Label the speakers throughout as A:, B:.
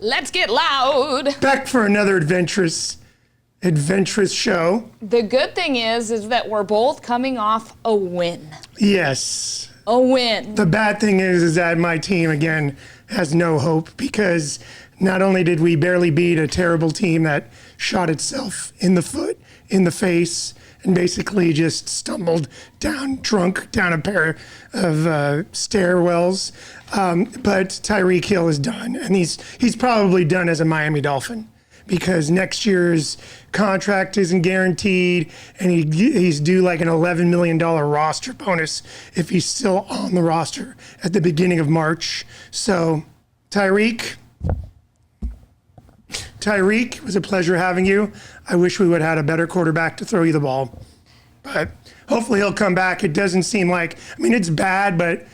A: Let's get loud.
B: Back for another adventurous show.
A: The good thing is that we're both coming off a win.
B: Yes.
A: A win.
B: The bad thing is that my team, again, has no hope because not only did we barely beat a terrible team that shot itself in the foot, in the face, and basically just stumbled drunk down a pair of stairwells. But Tyreek Hill is done, and he's probably done as a Miami Dolphin because next year's contract isn't guaranteed, and he's due like an $11 million roster bonus if he's still on the roster at the beginning of March. So, Tyreek, it was a pleasure having you. I wish we would have had a better quarterback to throw you the ball. But hopefully he'll come back. It doesn't seem like, it's bad, but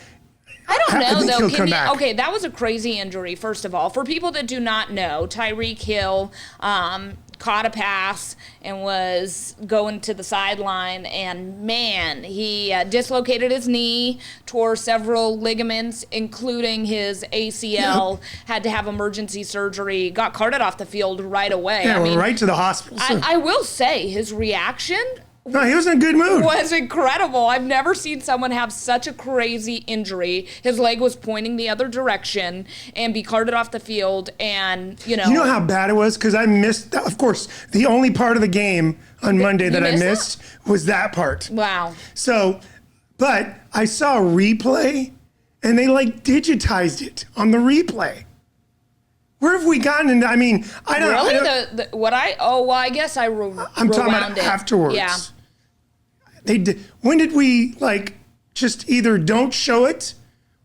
A: I don't know,
B: think
A: though.
B: he'll come back.
A: Okay, that was a crazy injury, first of all. For people that do not know, Tyreek Hill caught a pass and was going to the sideline, and man, he dislocated his knee, tore several ligaments, including his ACL, had to have emergency surgery, got carted off the field right away.
B: Yeah, right to the hospital. So.
A: I will say, his reaction...
B: No, he was in a good mood.
A: Was incredible. I've never seen someone have such a crazy injury. His leg was pointing the other direction and be carted off the field, and, You
B: know how bad it was? Because I missed, of course, the only part of the game on Monday that I missed was that part.
A: Wow.
B: So, but I saw a replay, and they, digitized it on the replay. Where have we gotten into? I don't
A: really.
B: I
A: guess I
B: I'm talking about afterwards.
A: Yeah.
B: When did we just either don't show it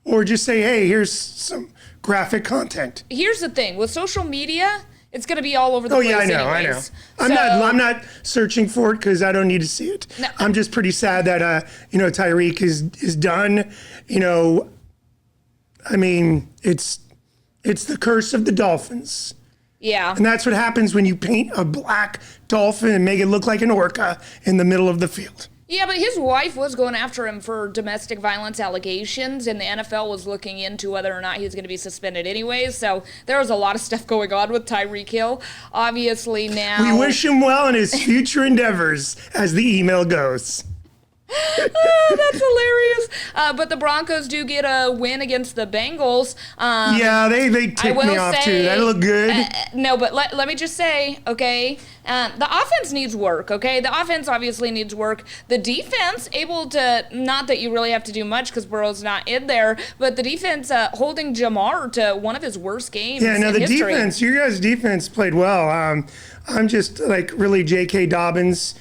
B: or just say, hey, here's some graphic content?
A: Here's the thing with social media, it's going to be all over the place.
B: Oh yeah, I know. I'm not searching for it because I don't need to see it. No. I'm just pretty sad that Tyreek is done. It's the curse of the Dolphins.
A: Yeah.
B: And that's what happens when you paint a black dolphin and make it look like an orca in the middle of the field.
A: Yeah, but his wife was going after him for domestic violence allegations, and the NFL was looking into whether or not he was going to be suspended anyways. So there was a lot of stuff going on with Tyreek Hill. Obviously now...
B: We wish him well in his future endeavors, as the email goes.
A: That's hilarious. But the Broncos do get a win against the Bengals.
B: They ticked me off too. That looked good.
A: No, but let me just say, okay, the offense needs work, okay? The offense obviously needs work. The defense able to, not that you really have to do much because Burrow's not in there, but the defense holding Jamar to one of his worst games in history.
B: Defense, your guys' defense played well. I'm just really J.K. Dobbins.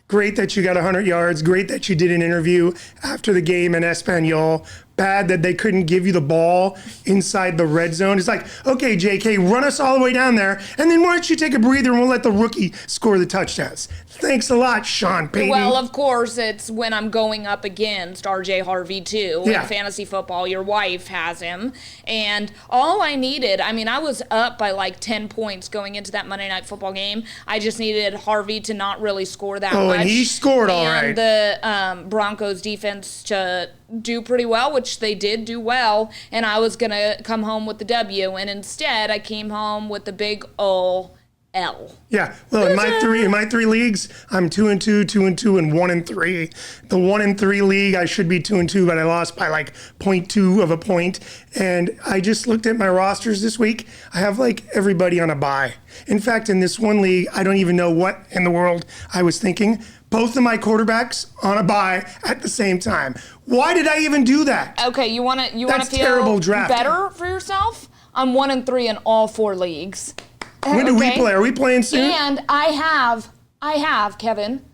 B: Great that you got 100 yards. Great that you did an interview after the game in Espanol. Bad that they couldn't give you the ball inside the red zone. It's like, okay, JK, run us all the way down there, and then why don't you take a breather and we'll let the rookie score the touchdowns. Thanks a lot, Sean Payton.
A: Well, of course, it's when I'm going up against RJ Harvey, too. In fantasy football, your wife has him. And all I needed, I was up by 10 points going into that Monday Night Football game. I just needed Harvey to not really score that much.
B: Oh, and he scored all right.
A: And the Broncos defense to do pretty well, which they did do well, and I was going to come home with the W, and instead I came home with the big O L.
B: Yeah, well, in my three leagues, I'm 2-2, 2-2, and 1-3. The 1-3 league, I should be 2-2, but I lost by 0.2 of a point. And I just looked at my rosters this week. I have everybody on a bye. In fact, in this one league, I don't even know what in the world I was thinking. Both of my quarterbacks on a bye at the same time. Why did I even do that?
A: Okay, you want to feel better for yourself? I'm 1-3 in all 4 leagues.
B: When do we play? Are we playing soon?
A: And I have, Kevin,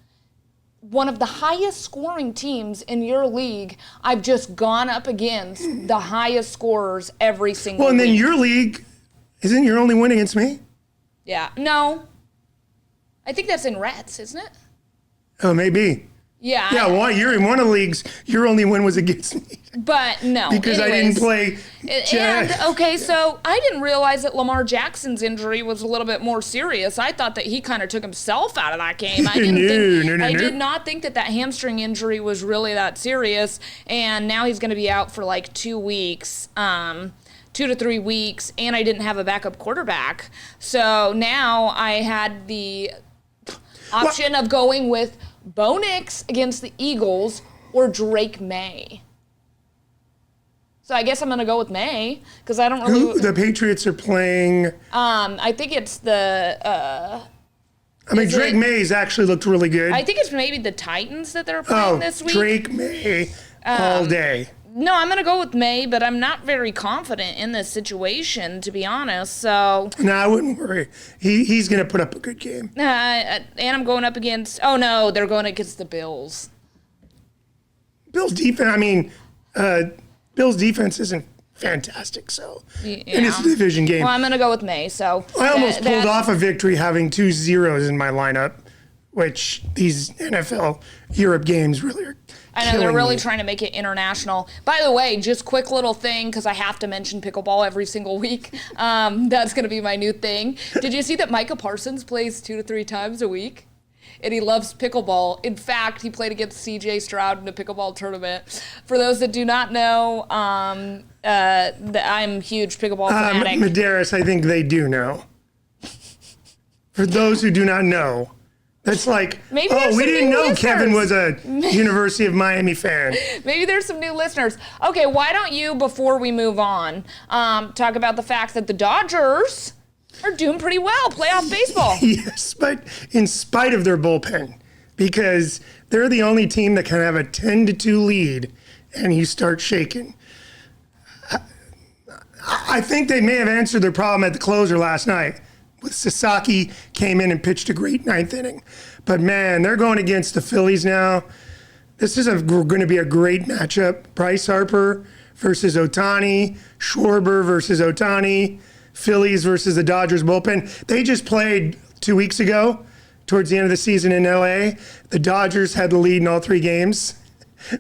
A: one of the highest scoring teams in your league. I've just gone up against the highest scorers every single week.
B: Well, and then your league, isn't your only win against me?
A: Yeah. No. I think that's in Reds, isn't it?
B: Oh, maybe.
A: Yeah.
B: Yeah, you're in one of the leagues. Your only win was against me.
A: But no.
B: Because I didn't play.
A: So I didn't realize that Lamar Jackson's injury was a little bit more serious. I thought that he kind of took himself out of that game. I did not think that hamstring injury was really that serious. And now he's going to be out for 2 weeks. 2 to 3 weeks, and I didn't have a backup quarterback. So now I had the option of going with Bo Nix against the Eagles or Drake May. So I guess I'm going to go with May because I don't really...
B: The Patriots are playing...
A: I think it's the...
B: Drake May's actually looked really good.
A: I think it's maybe the Titans that they're playing this week.
B: Drake May all day.
A: No, I'm going to go with May, but I'm not very confident in this situation, to be honest. So...
B: No, I wouldn't worry. He's going to put up a good game.
A: And I'm going up against... Oh, no, they're going against the Bills.
B: Bills defense, Bills defense isn't fantastic, so...
A: Yeah.
B: And it's a division game.
A: Well, I'm going to go with May, so...
B: I almost pulled off a victory having 2 zeros in my lineup, which these NFL Europe games really are
A: I know, they're really
B: me.
A: trying to make it international. By the way, just quick little thing, because I have to mention pickleball every single week. That's going to be my new thing. Did you see that Micah Parsons plays 2 to 3 times a week? And he loves pickleball. In fact, he played against C.J. Stroud in a pickleball tournament. For those that do not know, I'm a huge pickleball fanatic.
B: Medeiros, I think they do know. For those who do not know, that's like,
A: Maybe
B: we didn't know
A: listeners.
B: Kevin was a University of Miami fan.
A: Maybe there's some new listeners. Okay, why don't you, before we move on, talk about the fact that the Dodgers are doing pretty well, playoff baseball.
B: Yes, but in spite of their bullpen, because they're the only team that can have a 10-2 lead and you start shaking. I think they may have answered their problem at the closer last night. With Sasaki came in and pitched a great 9th inning. But man, they're going against the Phillies now. This is going to be a great matchup. Bryce Harper versus Ohtani, Schwarber versus Ohtani, Phillies versus the Dodgers bullpen. They just played 2 weeks ago towards the end of the season in LA. The Dodgers had the lead in all 3 games.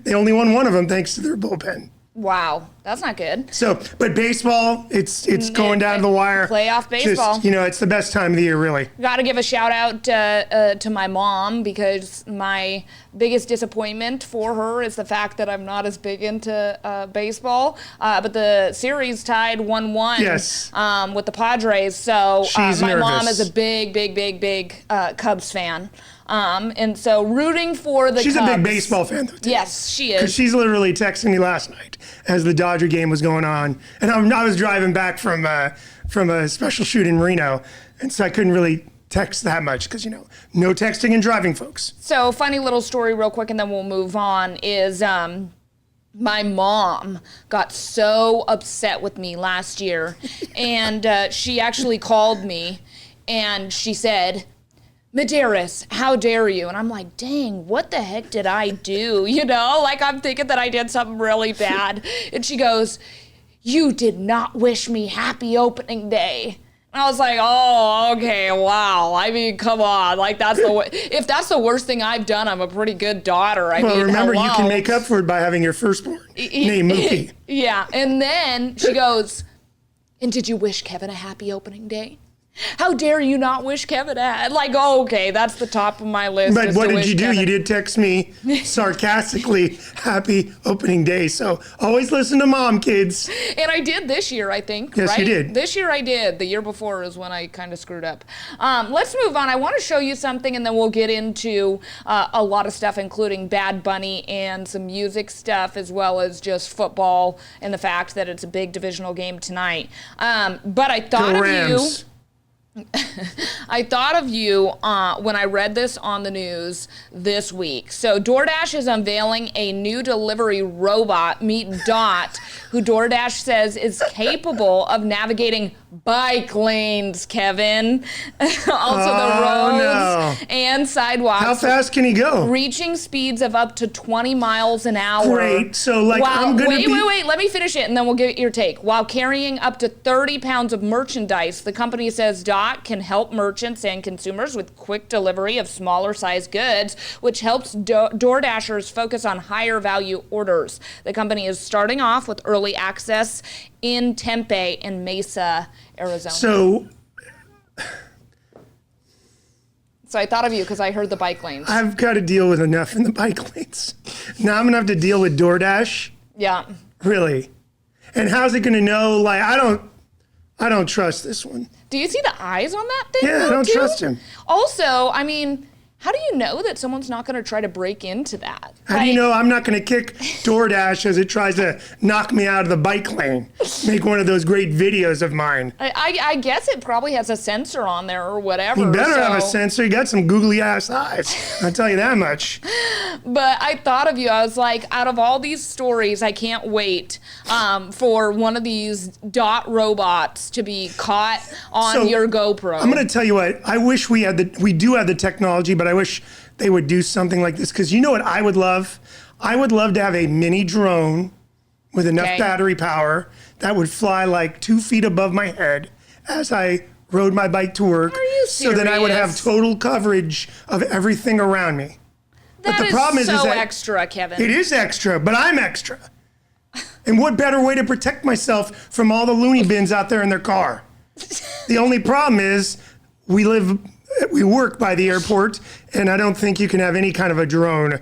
B: They only won one of them thanks to their bullpen.
A: Wow, that's not good.
B: So, but baseball, it's going down to the wire.
A: Playoff baseball.
B: Just, it's the best time of the year, really.
A: Got to give a shout out to my mom, because my biggest disappointment for her is the fact that I'm not as big into baseball. But the series tied 1-1
B: Yes.
A: With the Padres. So
B: She's
A: my mom
B: nervous.
A: is a big Cubs fan. And so rooting for the
B: She's
A: Cubs.
B: a big baseball fan, though, too.
A: Yes, she
B: Because
A: is.
B: she's literally texting me last night as the Dodger game was going on. And I was driving back from a special shoot in Reno, and so I couldn't really text that much because, no texting and driving, folks.
A: So funny little story real quick, and then we'll move on, is my mom got so upset with me last year, and she actually called me, and she said, Medeiros, how dare you? And I'm like, dang, what the heck did I do? I'm thinking that I did something really bad. And she goes, you did not wish me happy opening day. And I was like, oh, okay, wow. I mean, come on. If that's the worst thing I've done, I'm a pretty good daughter.
B: Remember,
A: hello.
B: you can make up for it by having your firstborn named Mookie.
A: Yeah. And then she goes, and did you wish Kevin a happy opening day? How dare you not wish Kevin okay, that's the top of my list.
B: But what did you do?
A: Kevin.
B: You did text me sarcastically, happy opening day. So always listen to mom, kids.
A: And I did this year, I think.
B: Yes,
A: right?
B: you did.
A: This year I did. The year before is when I kind of screwed up. Let's move on. I want to show you something, and then we'll get into a lot of stuff, including Bad Bunny and some music stuff, as well as just football and the fact that it's a big divisional game tonight. But I thought
B: Go
A: of
B: Rams.
A: you. I thought of you when I read this on the news this week. So DoorDash is unveiling a new delivery robot, Meet Dot, who DoorDash says is capable of navigating bike lanes, Kevin. Also the roads and sidewalks.
B: How fast can he go?
A: Reaching speeds of up to 20 miles an hour.
B: Great. So, I'm going to
A: Wait. Let me finish it, and then we'll get your take. While carrying up to 30 pounds of merchandise, the company says Dot can help merchants and consumers with quick delivery of smaller-sized goods, which helps DoorDashers focus on higher-value orders. The company is starting off with early access in Tempe and Mesa, Arizona. So I thought of you because I heard the bike lanes.
B: I've got to deal with enough in the bike lanes. Now I'm going to have to deal with DoorDash.
A: Yeah.
B: Really? And how's it going to know? Like, I don't trust this one.
A: Do you see the eyes on that thing?
B: Yeah, I don't trust him.
A: Also, I mean, how do you know that someone's not going to try to break into that?
B: How do you know I'm not going to kick Doordash as it tries to knock me out of the bike lane? Make one of those great videos of mine.
A: I guess it probably has a sensor on there or whatever.
B: You better have a sensor. You got some googly ass eyes. I'll tell you that much.
A: But I thought of you. I was like, out of all these stories, I can't wait for one of these dot robots to be caught on your GoPro.
B: I'm going to tell you what. I wish we do have the technology, but I wish they would do something like this. Because you know what I would love? I would love to have a mini drone with enough battery power that would fly like 2 feet above my head as I rode my bike to work.
A: Are you
B: so then I would have total coverage of everything around me.
A: But the problem is that extra, Kevin.
B: It is extra, but I'm extra. And what better way to protect myself from all the loony bins out there in their car? The only problem is we work by the airport, and I don't think you can have any kind of a drone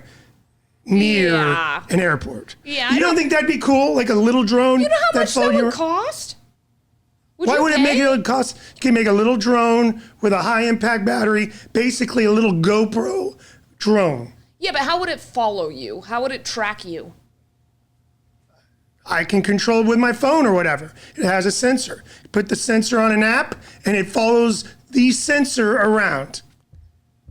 B: near an airport.
A: Yeah,
B: you don't think that'd be cool? Like a little drone?
A: You know how much that would cost?
B: Why would it make it cost? You can make a little drone with a high impact battery, basically a little GoPro drone.
A: Yeah, but how would it follow you? How would it track you?
B: I can control it with my phone or whatever. It has a sensor. Put the sensor on an app, and it follows the sensor around.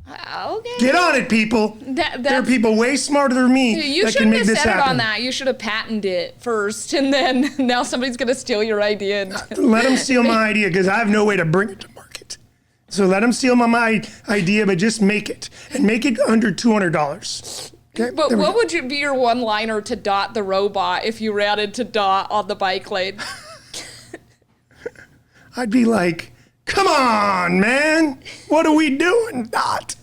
A: Okay.
B: Get on it, people. There are people way smarter than me that can make this happen. You shouldn't have said it
A: on that. You should have patented it first, and then now somebody's going to steal your idea.
B: Let them steal my idea, because I have no way to bring it to market. So let them steal my idea, but just make it. And make it under $200. Okay,
A: but what would be your one-liner to Dot the robot if you ran into Dot on the bike lane?
B: I'd be like, come on, man. What are we doing, Dot?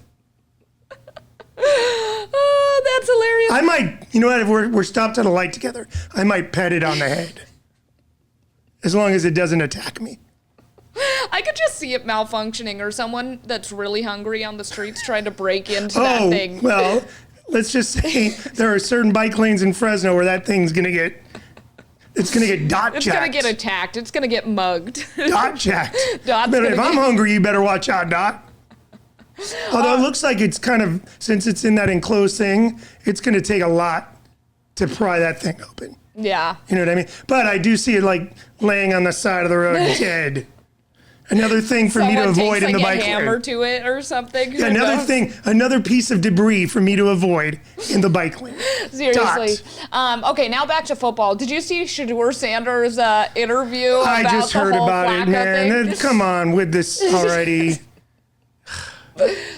A: Oh, that's hilarious.
B: I might, you know what, if we're stopped at a light together, I might pet it on the head. As long as it doesn't attack me.
A: I could just see it malfunctioning, or someone that's really hungry on the streets trying to break into that thing.
B: Well, let's just say there are certain bike lanes in Fresno where that thing's going to get... It's going to get dot-jacked.
A: It's going to get attacked. It's going to get mugged.
B: Dot-jacked. If I'm hungry, you better watch out, Dot. Although it looks like it's kind of, since it's in that enclosed thing, it's going to take a lot to pry that thing open.
A: Yeah.
B: You know what I mean? But I do see it like laying on the side of the road dead. Another thing for me to avoid in the bike lane.
A: Someone takes a hammer to it or something.
B: Yeah, another piece of debris for me to avoid in the bike lane.
A: Seriously. Okay, now back to football. Did you see Shedeur Sanders' interview?
B: I just heard about it, man. Come on with this already.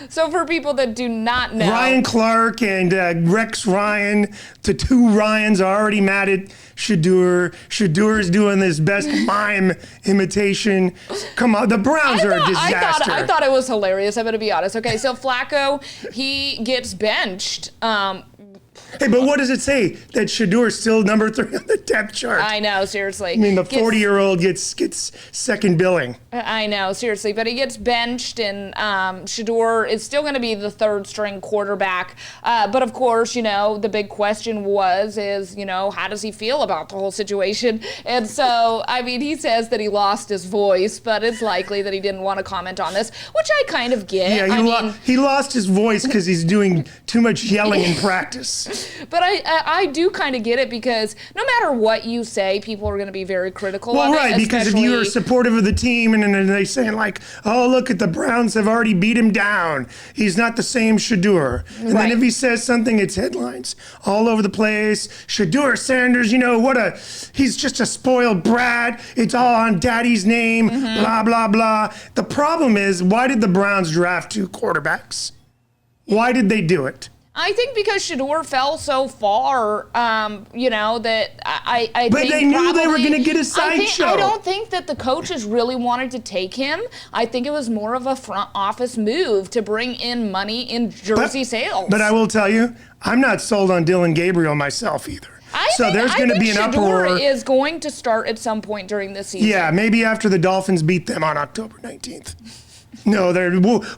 A: So for people that do not know,
B: Ryan Clark and Rex Ryan, the two Ryans are already mad at Shedeur. Shedeur is doing this best mime imitation. Come on, the Browns are a disaster.
A: I thought it was hilarious. I'm going to be honest. Okay, so Flacco, he gets benched.
B: Hey, but what does it say? That Shedeur is still number 3 on the depth chart.
A: I know, seriously.
B: I mean, the 40-year-old gets second billing.
A: I know, seriously. But he gets benched, and Shedeur is still going to be the third-string quarterback. But, of course, you know, the big question is, you know, how does he feel about the whole situation? And so, I mean, he says that he lost his voice, but it's likely that he didn't want to comment on this, which I kind of get.
B: Yeah, he lost his voice because he's doing too much yelling in practice.
A: But I do kind of get it, because no matter what you say, people are going to be very critical of it.
B: Well, right, because if you're supportive of the team and then they say like, oh, look at the Browns have already beat him down. He's not the same Shedeur. And then if he says something, it's headlines all over the place. Shedeur Sanders, you know, he's just a spoiled brat. It's all on daddy's name, blah, blah, blah. The problem is, why did the Browns draft 2 quarterbacks? Why did they do it?
A: I think because Shedeur fell so far, you know, that I think
B: But they knew they were going to get a sideshow.
A: I don't think that the coaches really wanted to take him. I think it was more of a front office move to bring in money in jersey sales.
B: But I will tell you, I'm not sold on Dylan Gabriel myself either. There's going to be an uproar.
A: Shedeur is going to start at some point during this season.
B: Yeah, maybe after the Dolphins beat them on October 19th. No,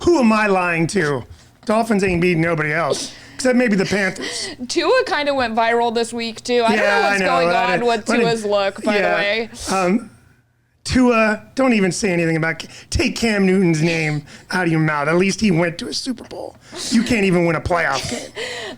B: who am I lying to? Dolphins ain't beating nobody else. except maybe the Panthers.
A: Tua kind of went viral this week, too. I don't know what's going on with Tua's look, by the way.
B: Tua, don't even say anything about, take Cam Newton's name out of your mouth. At least he went to a Super Bowl. You can't even win a playoff game.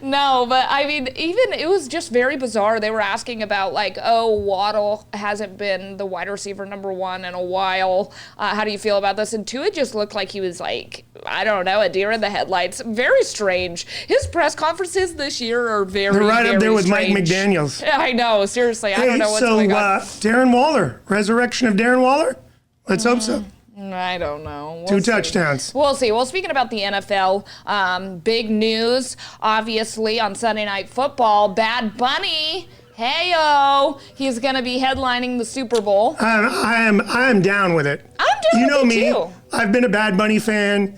A: No, but I mean, even it was just very bizarre. They were asking about like, oh, Waddle hasn't been the wide receiver number one in a while. How do you feel about this? And Tua just looked like he was like, I don't know, a deer in the headlights. Very strange. His press conferences this year are very,
B: They're right up there with
A: strange.
B: Mike McDaniels.
A: I know, seriously. I don't know what's going on.
B: Darren Waller, resurrection of Darren Waller? Let's hope so.
A: I don't know.
B: Two touchdowns.
A: We'll see. Well, speaking about the NFL, big news, obviously, on Sunday Night Football. Bad Bunny, hey-o, he's going to be headlining the Super Bowl.
B: I am down with it.
A: I'm down with it, too.
B: I've been a Bad Bunny fan.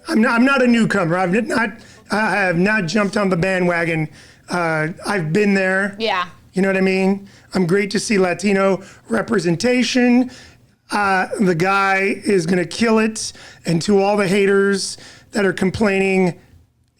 B: I'm not a newcomer. I have not jumped on the bandwagon. I've been there.
A: Yeah.
B: You know what I mean? I'm great to see Latino representation. The guy is going to kill it. And to all the haters that are complaining,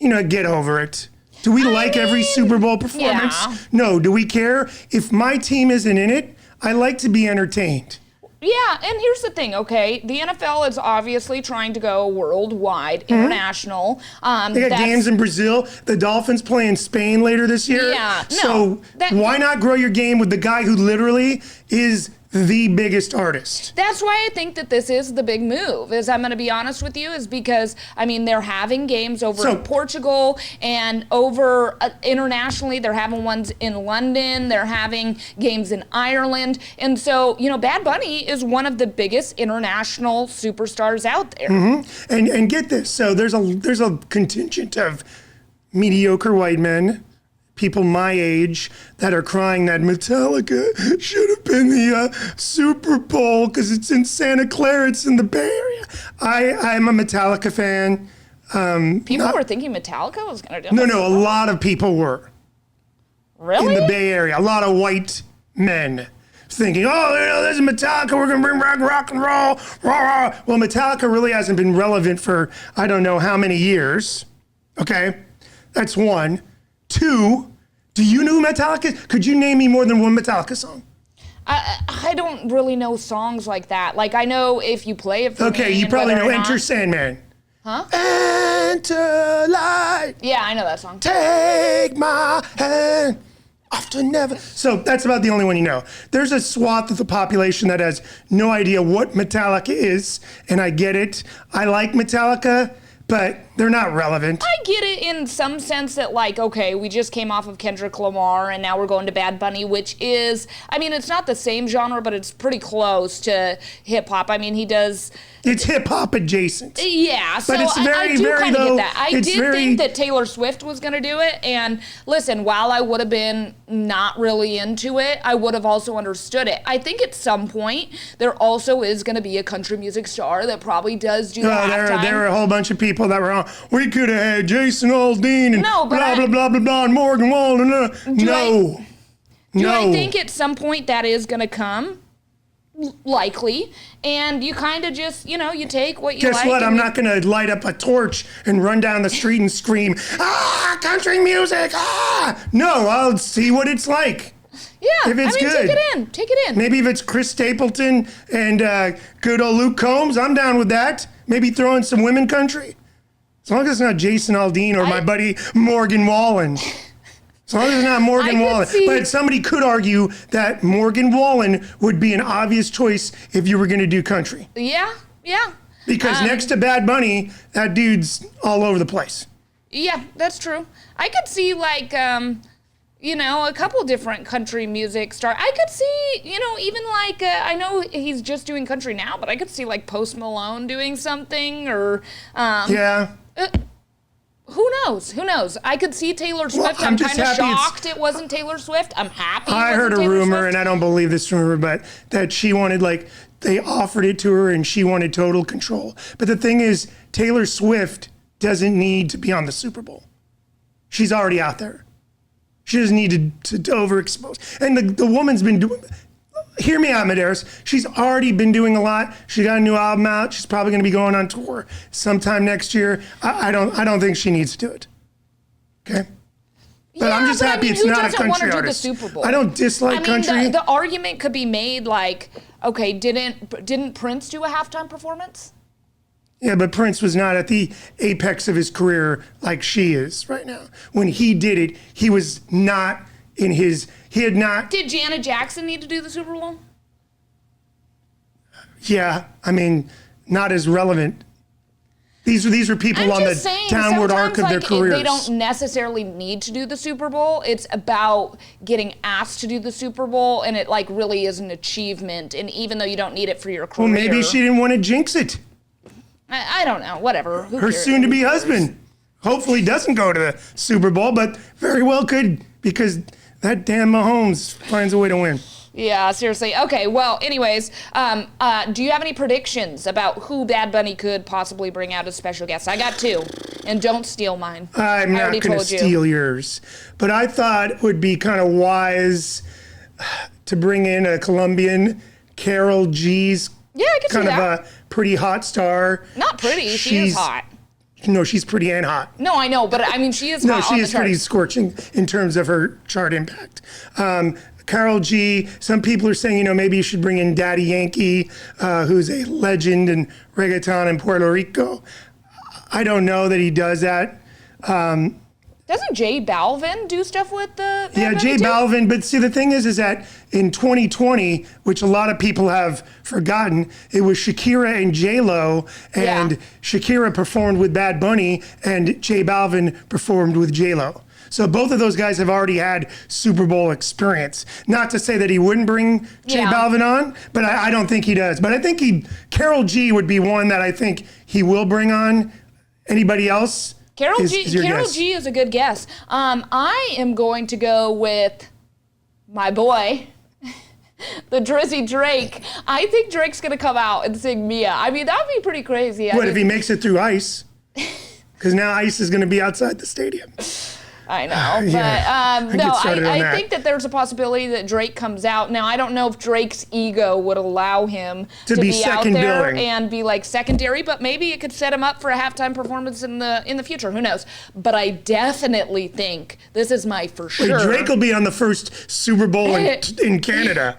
B: get over it. Do we like every Super Bowl performance?
A: Yeah.
B: No. Do we care? If my team isn't in it, I like to be entertained.
A: Yeah, and here's the thing, okay? The NFL is obviously trying to go worldwide, international.
B: They got games in Brazil. The Dolphins play in Spain later this year.
A: Yeah, no,
B: So why not grow your game with the guy who literally is the biggest artist?
A: That's why I think that this is the big move, is I'm going to be honest with you, is because, I mean, they're having games over in Portugal and over internationally. They're having ones in London. They're having games in Ireland. And so, Bad Bunny is one of the biggest international superstars out there.
B: Mm-hmm. And get this. So there's a contingent of mediocre white men, people my age, that are crying that Metallica should have been the Super Bowl because it's in Santa Clara, it's in the Bay Area. I'm a Metallica fan.
A: People were thinking Metallica was going to do
B: No, a lot of people were.
A: Really?
B: In the Bay Area. A lot of white men thinking, this is Metallica, we're going to bring back rock and roll. Rah, rah. Well, Metallica really hasn't been relevant for I don't know how many years. Okay? That's one. Two, do you know who Metallica is? Could you name me more than one Metallica song?
A: I don't really know songs like that. Like, I know if you play it for me.
B: Okay, you probably know Enter Sandman.
A: Huh?
B: Enter light.
A: Yeah, I know that song.
B: Take my hand. Often never. So that's about the only one you know. There's a swath of the population that has no idea what Metallica is, and I get it. I like Metallica, but they're not relevant.
A: I get it in some sense that, like, okay, we just came off of Kendrick Lamar, and now we're going to Bad Bunny, which is, I mean, it's not the same genre, but it's pretty close to hip-hop. I mean, he does...
B: It's hip-hop adjacent.
A: Yeah, so
B: but it's
A: I do kind of get that. I did think that Taylor Swift was going to do it, and listen, while I would have been not really into it, I would have also understood it. I think at some point, there also is going to be a country music star that probably does do the halftime.
B: There were a whole bunch of people that were on, we could have had Jason Aldean and blah, blah, blah, blah, blah, and Morgan Wallen. No.
A: Do I think at some point that is going to come? Likely, and you kind of just, you take what you like.
B: Guess what? I'm not going to light up a torch and run down the street and scream, country music, No, I'll see what it's like.
A: Yeah,
B: if it's good.
A: Take it in.
B: Maybe if it's Chris Stapleton and good old Luke Combs, I'm down with that. Maybe throw in some women country. As long as it's not Jason Aldean or my buddy Morgan Wallen. As long as it's not Morgan Wallen. But somebody could argue that Morgan Wallen would be an obvious choice if you were going to do country.
A: Yeah.
B: Because next to Bad Bunny, that dude's all over the place.
A: Yeah, that's true. I could see a couple different country music stars. I could see, even I know he's just doing country now, but I could see Post Malone doing something or...
B: yeah.
A: Who knows? I could see Taylor Swift.
B: Well,
A: I'm kind of shocked it wasn't Taylor Swift. I'm happy
B: I heard a rumor, and I don't believe this rumor, but that she wanted, they offered it to her, and she wanted total control. But the thing is, Taylor Swift doesn't need to be on the Super Bowl. She's already out there. She doesn't need to overexpose. And the woman's been doing... Hear me out, Medeiros. She's already been doing a lot. She got a new album out. She's probably going to be going on tour sometime next year. I don't think she needs to do it. Okay. But I'm just happy it's not a country artist.
A: Do the Super Bowl?
B: I don't dislike country.
A: The argument could be made like, okay, didn't Prince do a halftime performance?
B: Yeah, but Prince was not at the apex of his career like she is right now. When he did it, he was not in his, he had not.
A: Did Janet Jackson need to do the Super Bowl?
B: Yeah, I mean, not as relevant. These were people on the downward arc of their careers.
A: They don't necessarily need to do the Super Bowl. It's about getting asked to do the Super Bowl, and it like really is an achievement. And even though you don't need it for your career.
B: Well, maybe she didn't want to jinx it.
A: I don't know. Whatever.
B: Her soon-to-be husband hopefully doesn't go to the Super Bowl, but very well could, because that damn Mahomes finds a way to win.
A: Yeah, seriously. Okay, well, anyways, do you have any predictions about who Bad Bunny could possibly bring out as special guest? I got two, and don't steal mine.
B: I'm not going to steal yours, but I thought it would be kind of wise to bring in a Colombian, Karol G's kind of a pretty hot star.
A: Not pretty, she is hot.
B: No, she's pretty and hot.
A: No, I know, but I mean, she is hot.
B: No, she is pretty scorching in terms of her chart impact. Karol G, some people are saying, maybe you should bring in Daddy Yankee, who's a legend in reggaeton in Puerto Rico. I don't know that he does that.
A: Doesn't J Balvin do stuff with the
B: Yeah, J Balvin, but see, the thing is that in 2020, which a lot of people have forgotten, it was Shakira and J-Lo, and Shakira performed with Bad Bunny, and J Balvin performed with J-Lo. So both of those guys have already had Super Bowl experience. Not to say that he wouldn't bring J Balvin on, but I don't think he does. But I think Karol G would be one that I think he will bring on. Anybody else?
A: Karol G is a good guess. I am going to go with my boy, the Drizzy Drake. I think Drake's going to come out and sing Mia. I mean, that would be pretty crazy.
B: What if he makes it through ice? Because now ice is going to be outside the stadium.
A: I know, but no, I think that there's a possibility that Drake comes out. Now, I don't know if Drake's ego would allow him to be out there and be like secondary, but maybe it could set him up for a halftime performance in the future. Who knows? But I definitely think this is my for sure.
B: Wait, Drake will be on the first Super Bowl in Canada.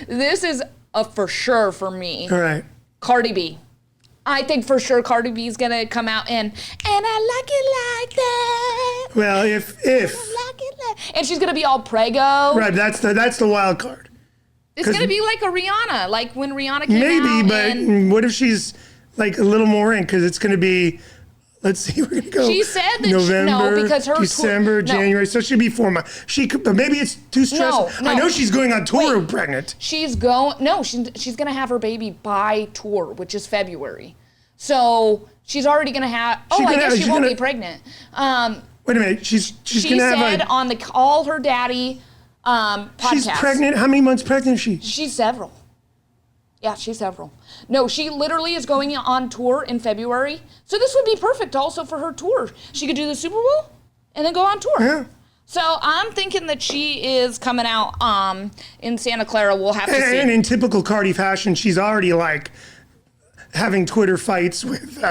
A: This is a for sure for me.
B: All right.
A: Cardi B. I think for sure Cardi B is gonna come out and I like it like that.
B: Well, if
A: and she's gonna be all prego.
B: Right, that's the wild card.
A: It's gonna be like a Rihanna, like when Rihanna came out.
B: Maybe, but what if she's like a little more in? Because it's gonna be. Let's see, we're gonna go.
A: She said that
B: November,
A: because her
B: December, January. So she'd be 4 months. She could, but maybe it's too stressful. No. I know she's going on tour pregnant.
A: She's gonna have her baby by tour, which is February. So she's already gonna have. I guess she won't be pregnant.
B: Wait a minute, she
A: said on the Call Her Daddy podcast.
B: She's pregnant. How many months pregnant is she?
A: She's several. Yeah, she's several. No, she literally is going on tour in February. So this would be perfect also for her tour. She could do the Super Bowl and then go on tour.
B: Yeah.
A: So I'm thinking that she is coming out in Santa Clara. We'll have to see.
B: And in typical Cardi fashion, she's already like having Twitter fights with Nicki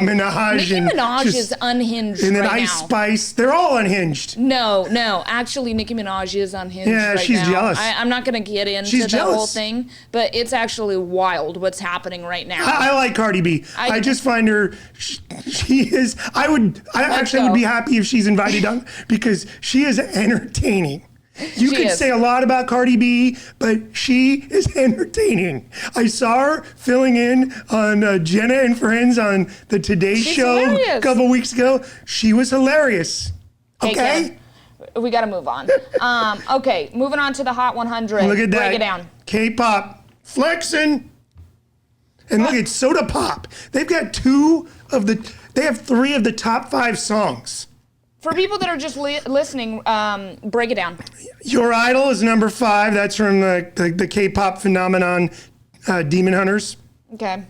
B: Minaj.
A: Nicki Minaj is unhinged
B: and then
A: right
B: Ice
A: now.
B: Spice, they're all unhinged.
A: No. Actually, Nicki Minaj is unhinged right now.
B: Yeah, she's jealous.
A: I'm not going to get into that whole thing, but it's actually wild what's happening right now.
B: I like Cardi B. I just find her, she is, I would be happy if she's invited on, because she is entertaining. You could say a lot about Cardi B, but she is entertaining. I saw her filling in on Jenna and Friends on the Today Show a couple weeks ago. She was hilarious. Okay?
A: We got to move on. Okay, moving on to the Hot 100.
B: Look at that.
A: Break it down.
B: K-pop flexing. And look at Soda Pop. They've got they have 3 of the top 5 songs.
A: For people that are just listening, break it down.
B: Your Idol is number 5. That's from the K-pop phenomenon, Demon Hunters.
A: Okay.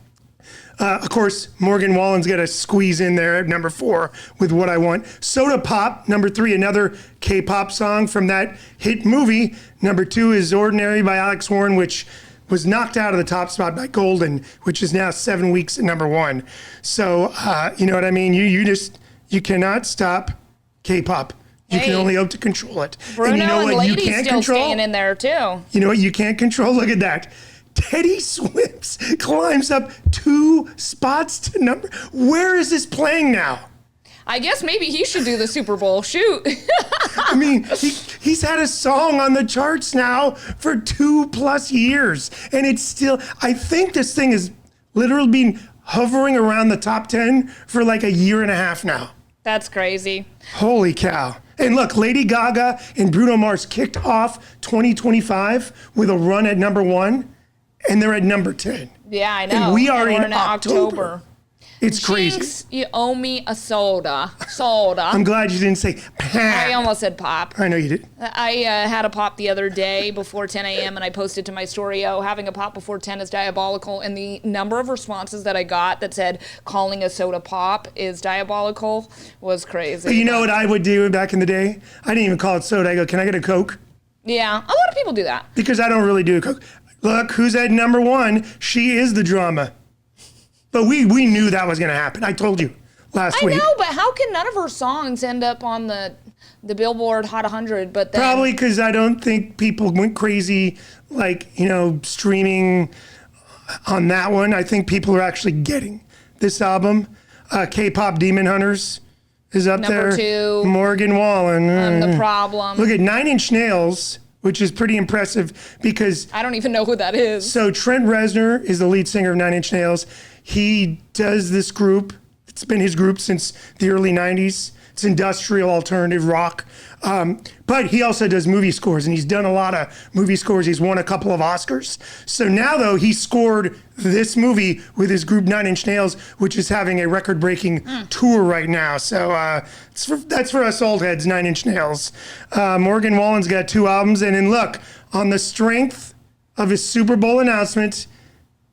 B: Of course, Morgan Wallen's got to squeeze in there at number 4 with What I Want. Soda Pop, number 3, another K-pop song from that hit movie. Number 2 is Ordinary by Alex Warren, which was knocked out of the top spot by Golden, which is now 7 weeks at number 1. So, you know what I mean? You cannot stop K-pop. You can
A: Hey.
B: only hope to control it.
A: Bruno
B: and you know
A: and
B: what you
A: Lady's
B: can't
A: still
B: control?
A: staying in there too.
B: You know what you can't control? Look at that. Teddy Swims climbs up 2 spots to number. Where is this playing now?
A: I guess maybe he should do the Super Bowl. Shoot.
B: I mean, he's had a song on the charts now for 2+ years. And it's still, I think this thing has literally been hovering around the top 10 for like a year and a half now.
A: That's crazy.
B: Holy cow. And look, Lady Gaga and Bruno Mars kicked off 2025 with a run at number 1, and they're at number 10.
A: Yeah, I know.
B: And we are
A: we're
B: in October. It's crazy.
A: Jinx, you owe me a soda. Soda.
B: I'm glad you didn't say pap.
A: I almost said pop.
B: I know you did.
A: I had a pop the other day before 10 a.m. and I posted to my story, having a pop before 10 is diabolical. And the number of responses that I got that said calling a soda pop is diabolical was crazy.
B: But you know what I would do back in the day? I didn't even call it soda. I go, can I get a Coke?
A: Yeah, a lot of people do that.
B: Because I don't really do a Coke. Look, who's at number 1? She is the drama. But we knew that was going to happen. I told you last week.
A: I know, but how can none of her songs end up on the Billboard Hot 100? But then,
B: Probably because I don't think people went crazy, like, streaming on that one. I think people are actually getting this album. K-Pop Demon Hunters is up
A: Number
B: there.
A: 2.
B: Morgan Wallen.
A: The Problem.
B: Look at 9 Inch Nails, which is pretty impressive because
A: I don't even know who that is.
B: so Trent Reznor is the lead singer of 9 Inch Nails. He does this group. It's been his group since the early 90s. It's industrial alternative rock. But he also does movie scores, and he's done a lot of movie scores. He's won a couple of Oscars. So now, though, he scored this movie with his group 9 Inch Nails, which is having a record-breaking tour right now. So that's for us old heads, 9 Inch Nails. Morgan Wallen's got 2 albums. And then look, on the strength of his Super Bowl announcement,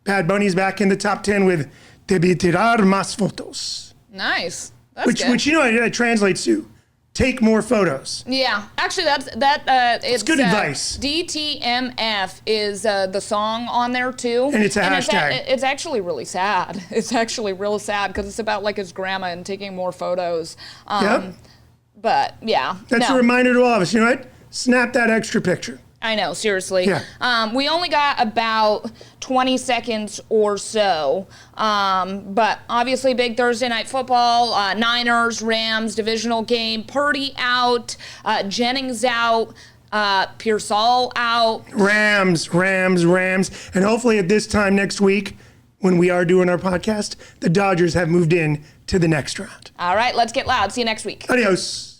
B: Bad Bunny's back in the top 10 with Debí tirar más fotos.
A: Nice. That's good.
B: Which it translates to take more photos.
A: Yeah, actually, it's
B: good advice.
A: DTMF is the song on there too,
B: And it's a hashtag.
A: It's actually really sad. It's actually real sad because it's about like his grandma and taking more photos.
B: Yep.
A: But yeah,
B: That's a reminder to all of us. You know what? Snap that extra picture.
A: I know, seriously.
B: Yeah.
A: We only got about 20 seconds or so. But obviously, big Thursday night football, Niners, Rams, divisional game, Purdy out, Jennings out, Pearsall out.
B: Rams. And hopefully at this time next week, when we are doing our podcast, the Dodgers have moved in to the next round.
A: All right, let's get loud. See you next week.
B: Adios.